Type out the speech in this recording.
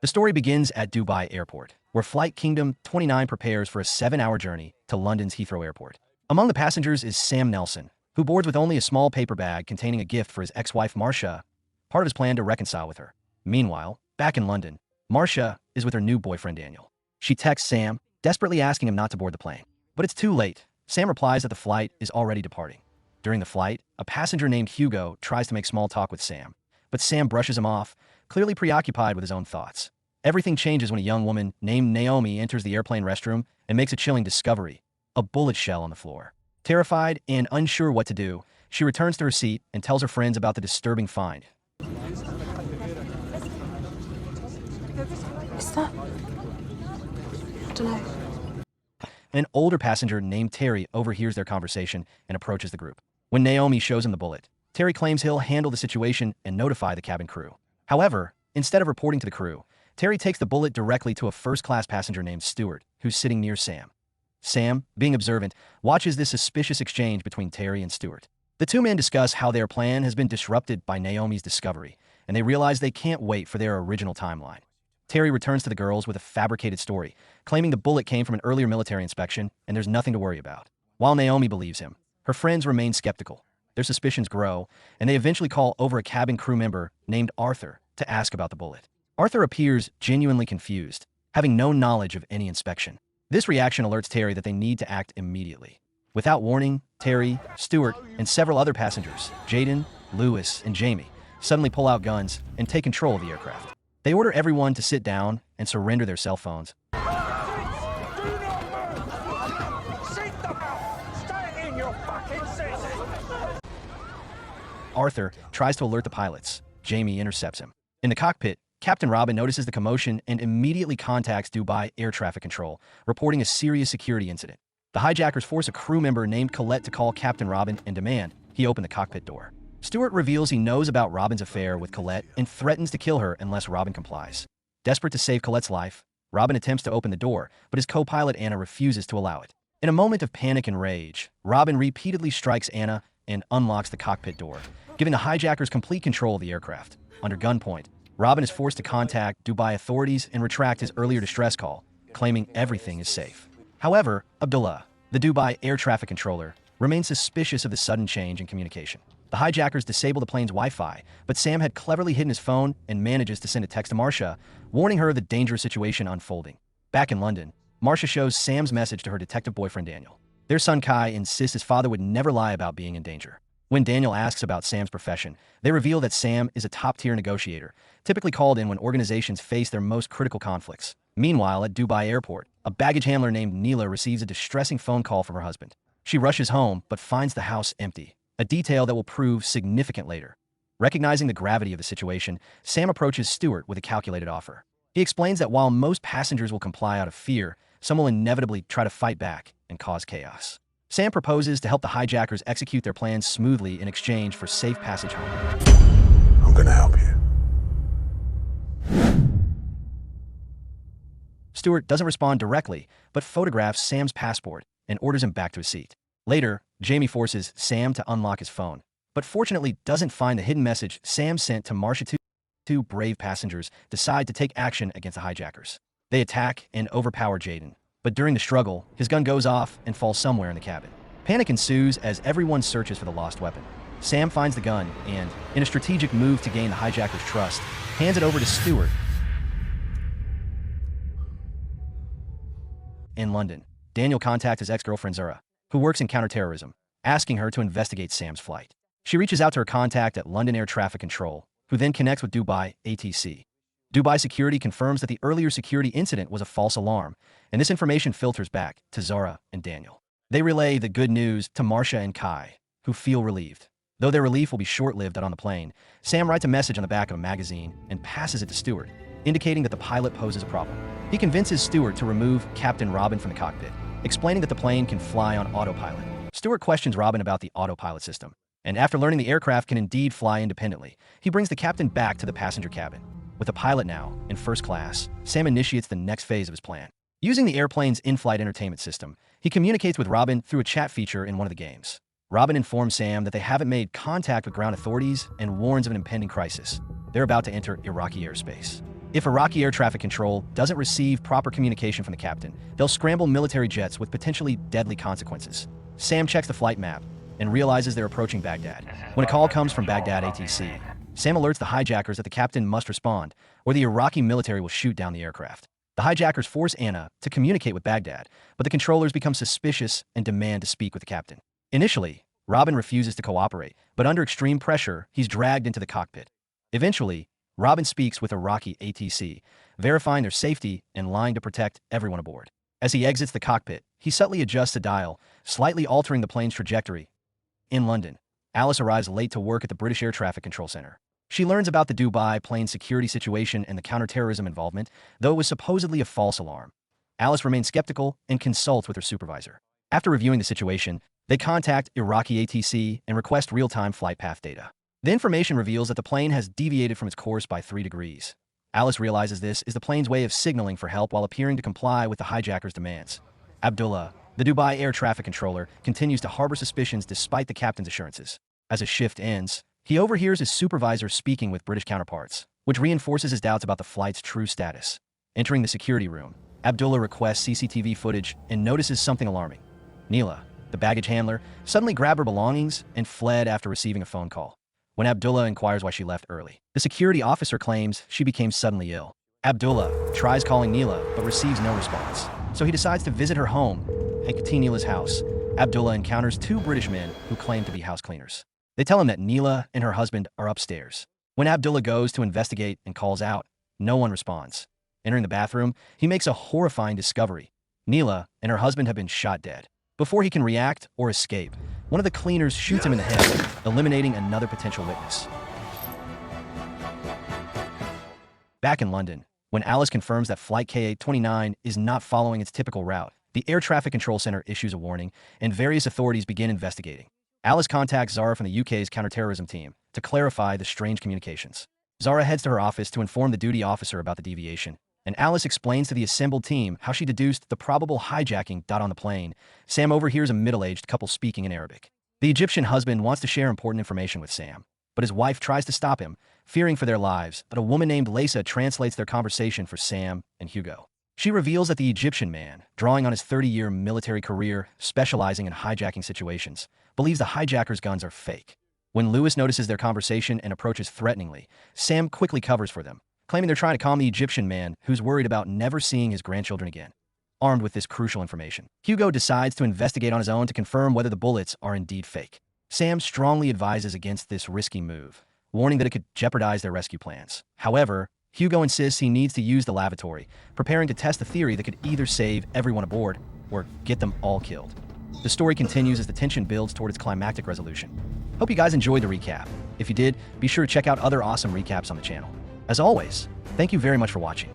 The story begins at Dubai Airport, where Flight Kingdom 29 prepares for a 7-hour journey to London's Heathrow Airport. Among the passengers is Sam Nelson, who boards with only a small paper bag containing a gift for his ex-wife Marcia, part of his plan to reconcile with her. Meanwhile, back in London, Marcia is with her new boyfriend Daniel. She texts Sam, desperately asking him not to board the plane. But it's too late. Sam replies that the flight is already departing. During the flight, a passenger named Hugo tries to make small talk with Sam, but Sam brushes him off, clearly preoccupied with his own thoughts. Everything changes when a young woman named Naomi enters the airplane restroom and makes a chilling discovery: a bullet shell on the floor. Terrified and unsure what to do, she returns to her seat and tells her friends about the disturbing find. What's that? I don't know. An older passenger named Terry overhears their conversation and approaches the group. When Naomi shows him the bullet, Terry claims he'll handle the situation and notify the cabin crew. However, instead of reporting to the crew, Terry takes the bullet directly to a first-class passenger named Stuart, who's sitting near Sam. Sam, being observant, watches this suspicious exchange between Terry and Stuart. The two men discuss how their plan has been disrupted by Naomi's discovery, and they realize they can't wait for their original timeline. Terry returns to the girls with a fabricated story, claiming the bullet came from an earlier military inspection and there's nothing to worry about. While Naomi believes him, her friends remain skeptical. Their suspicions grow, and they eventually call over a cabin crew member named Arthur to ask about the bullet. Arthur appears genuinely confused, having no knowledge of any inspection. This reaction alerts Terry that they need to act immediately. Without warning, Terry, Stuart, and several other passengers, Jaden, Lewis, and Jamie, suddenly pull out guns and take control of the aircraft. They order everyone to sit down and surrender their cell phones. Arthur tries to alert the pilots. Jamie intercepts him. In the cockpit, Captain Robin notices the commotion and immediately contacts Dubai Air Traffic Control, reporting a serious security incident. The hijackers force a crew member named Colette to call Captain Robin and demand he open the cockpit door. Stuart reveals he knows about Robin's affair with Colette and threatens to kill her unless Robin complies. Desperate to save Colette's life, Robin attempts to open the door, but his co-pilot Anna refuses to allow it. In a moment of panic and rage, Robin repeatedly strikes Anna and unlocks the cockpit door, giving the hijackers complete control of the aircraft. Under gunpoint, Robin is forced to contact Dubai authorities and retract his earlier distress call, claiming everything is safe. However, Abdullah, the Dubai air traffic controller, remains suspicious of the sudden change in communication. The hijackers disable the plane's Wi-Fi, but Sam had cleverly hidden his phone and manages to send a text to Marcia, warning her of the dangerous situation unfolding. Back in London, Marcia shows Sam's message to her detective boyfriend Daniel. Their son Kai insists his father would never lie about being in danger. When Daniel asks about Sam's profession, they reveal that Sam is a top-tier negotiator, typically called in when organizations face their most critical conflicts. Meanwhile, at Dubai Airport, a baggage handler named Neela receives a distressing phone call from her husband. She rushes home, but finds the house empty, a detail that will prove significant later. Recognizing the gravity of the situation, Sam approaches Stuart with a calculated offer. He explains that while most passengers will comply out of fear, some will inevitably try to fight back and cause chaos. Sam proposes to help the hijackers execute their plans smoothly in exchange for safe passage home. I'm gonna help you. Stuart doesn't respond directly, but photographs Sam's passport and orders him back to his seat. Later, Jamie forces Sam to unlock his phone, but fortunately doesn't find the hidden message Sam sent to Marcia. Two brave passengers decide to take action against the hijackers. They attack and overpower Jaden, but during the struggle, his gun goes off and falls somewhere in the cabin. Panic ensues as everyone searches for the lost weapon. Sam finds the gun and, in a strategic move to gain the hijackers' trust, hands it over to Stuart. In London, Daniel contacts his ex-girlfriend Zara, who works in counterterrorism, asking her to investigate Sam's flight. She reaches out to her contact at London Air Traffic Control, who then connects with Dubai ATC. Dubai Security confirms that the earlier security incident was a false alarm, and this information filters back to Zara and Daniel. They relay the good news to Marcia and Kai, who feel relieved. Though their relief will be short-lived out on the plane, Sam writes a message on the back of a magazine and passes it to Stuart, indicating that the pilot poses a problem. He convinces Stuart to remove Captain Robin from the cockpit, explaining that the plane can fly on autopilot. Stuart questions Robin about the autopilot system, and after learning the aircraft can indeed fly independently, he brings the captain back to the passenger cabin. With the pilot now in first class, Sam initiates the next phase of his plan. Using the airplane's in-flight entertainment system, he communicates with Robin through a chat feature in one of the games. Robin informs Sam that they haven't made contact with ground authorities and warns of an impending crisis. They're about to enter Iraqi airspace. If Iraqi air traffic control doesn't receive proper communication from the captain, they'll scramble military jets with potentially deadly consequences. Sam checks the flight map and realizes they're approaching Baghdad. When a call comes from Baghdad ATC, Sam alerts the hijackers that the captain must respond, or the Iraqi military will shoot down the aircraft. The hijackers force Anna to communicate with Baghdad, but the controllers become suspicious and demand to speak with the captain. Initially, Robin refuses to cooperate, but under extreme pressure, he's dragged into the cockpit. Eventually, Robin speaks with Iraqi ATC, verifying their safety and lying to protect everyone aboard. As he exits the cockpit, he subtly adjusts a dial, slightly altering the plane's trajectory. In London, Alice arrives late to work at the British Air Traffic Control Center. She learns about the Dubai plane security situation and the counterterrorism involvement, though it was supposedly a false alarm. Alice remains skeptical and consults with her supervisor. After reviewing the situation, they contact Iraqi ATC and request real-time flight path data. The information reveals that the plane has deviated from its course by 3 degrees. Alice realizes this is the plane's way of signaling for help while appearing to comply with the hijackers' demands. Abdullah, the Dubai air traffic controller, continues to harbor suspicions despite the captain's assurances. As a shift ends, he overhears his supervisor speaking with British counterparts, which reinforces his doubts about the flight's true status. Entering the security room, Abdullah requests CCTV footage and notices something alarming. Neela, the baggage handler, suddenly grabbed her belongings and fled after receiving a phone call. When Abdullah inquires why she left early, the security officer claims she became suddenly ill. Abdullah tries calling Neela but receives no response, so he decides to visit her home. At Neela's house, Abdullah encounters 2 British men who claim to be house cleaners. They tell him that Neela and her husband are upstairs. When Abdullah goes to investigate and calls out, no one responds. Entering the bathroom, he makes a horrifying discovery. Neela and her husband have been shot dead. Before he can react or escape, one of the cleaners shoots him in the head, eliminating another potential witness. Back in London, when Alice confirms that Flight KA-29 is not following its typical route, the Air Traffic Control Center issues a warning, and various authorities begin investigating. Alice contacts Zara from the UK's counterterrorism team to clarify the strange communications. Zara heads to her office to inform the duty officer about the deviation, and Alice explains to the assembled team how she deduced the probable hijacking on the plane. Sam overhears a middle-aged couple speaking in Arabic. The Egyptian husband wants to share important information with Sam, but his wife tries to stop him, fearing for their lives, but a woman named Lisa translates their conversation for Sam and Hugo. She reveals that the Egyptian man, drawing on his 30-year military career specializing in hijacking situations, believes the hijackers' guns are fake. When Lewis notices their conversation and approaches threateningly, Sam quickly covers for them, claiming they're trying to calm the Egyptian man who's worried about never seeing his grandchildren again. Armed with this crucial information, Hugo decides to investigate on his own to confirm whether the bullets are indeed fake. Sam strongly advises against this risky move, warning that it could jeopardize their rescue plans. However, Hugo insists he needs to use the lavatory, preparing to test a theory that could either save everyone aboard or get them all killed. The story continues as the tension builds toward its climactic resolution. Hope you guys enjoyed the recap. If you did, be sure to check out other awesome recaps on the channel. As always, thank you very much for watching.